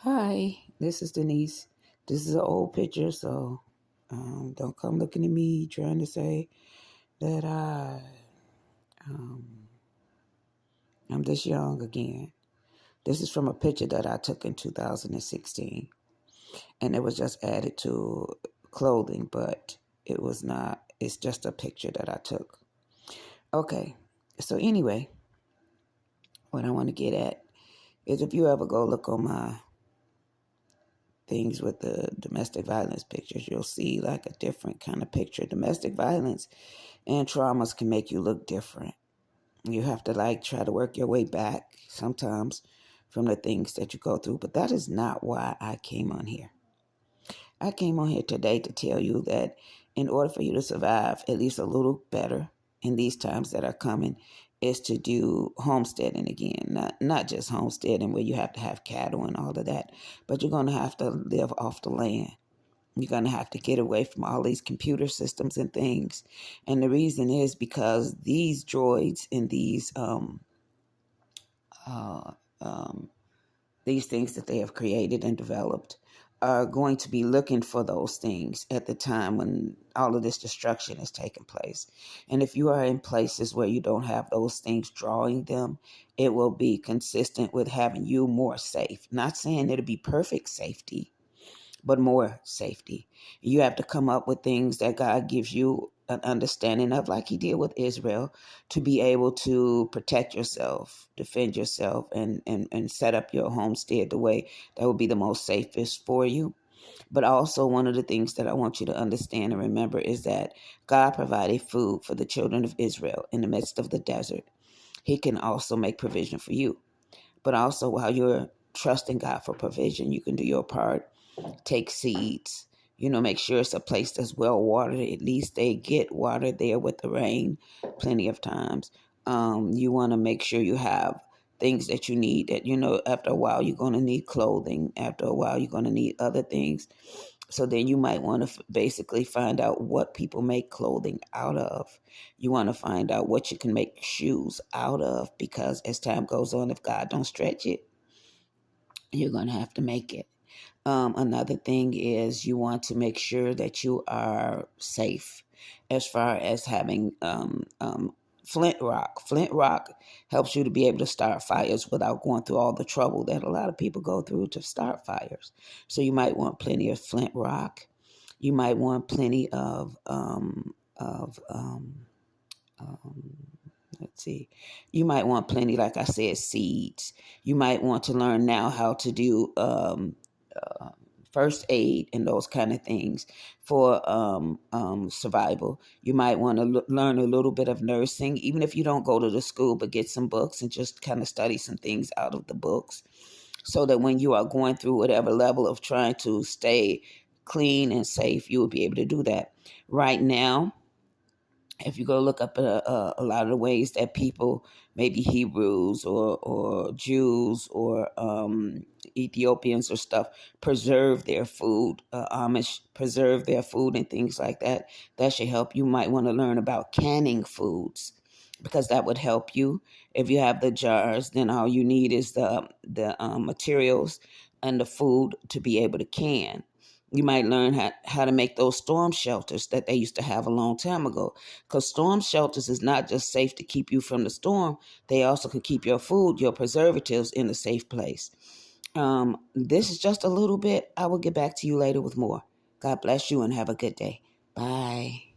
Hi, this is Denise. This is an old picture, so don't come looking at me trying to say that um, I'm this young again. This is from a picture that I took in 2016, and it was just added to clothing, but it was not. It's just a picture that I took. Okay, so anyway, what I want to get at is if you ever go look on my things with the domestic violence pictures, you'll see like a different kind of picture. Domestic violence and traumas can make you look different. You have to like try to work your way back sometimes from the things that you go through, but that is not why I came on here. I came on here today to tell you that in order for you to survive at least a little better in these times that are coming is to do homesteading again. Not just homesteading where you have to have cattle and all of that, but you're going to have to live off the land. You're going to have to get away from all these computer systems and things. And the reason is because these droids and uh, um, these things that they have created and developed are going to be looking for those things at the time when all of this destruction is taking place. And if you are in places where you don't have those things drawing them, it will be consistent with having you more safe. Not saying it'll be perfect safety, but more safety. You have to come up with things that God gives you an understanding of, like he did with Israel, to be able to protect yourself, defend yourself, and set up your homestead the way that would be the most safest for you. But also, one of the things that I want you to understand and remember is that God provided food for the children of Israel in the midst of the desert. He can also make provision for you. But also, while you're trusting God for provision, you can do your part. Take seeds, make sure it's a place that's well watered. At least they get water there with the rain plenty of times. You want to make sure you have things that you need, that after a while you're going to need clothing, after a while you're going to need other things. So then you might want to basically find out what people make clothing out of. You want to find out what you can make shoes out of, because as time goes on, if God don't stretch it, you're going to have to make it. Another thing is you want to make sure that you are safe as far as having flint rock. Flint rock helps you to be able to start fires without going through all the trouble that a lot of people go through to start fires. So you might want plenty of flint rock. You might want plenty um, let's see. You might want plenty, like I said, seeds. You might want to learn now how to do uh, first aid and those kind of things for survival. You might want to learn a little bit of nursing, even if you don't go to the school, but get some books and just kind of study some things out of the books, so that when you are going through whatever level of trying to stay clean and safe, you will be able to do that. Right now, if you go look up a lot of the ways that people, maybe Hebrews or Jews or Ethiopians or stuff, preserve their food, Amish preserve their food and things like that, that should help. You might want to learn about canning foods, because that would help you. If you have the jars, then all you need is the materials and the food to be able to can. You might learn how to make those storm shelters that they used to have a long time ago, because storm shelters is not just safe to keep you from the storm, they also can keep your food, your preservatives, in a safe place. This is just a little bit. I will get back to you later with more. God bless you and have a good day. Bye.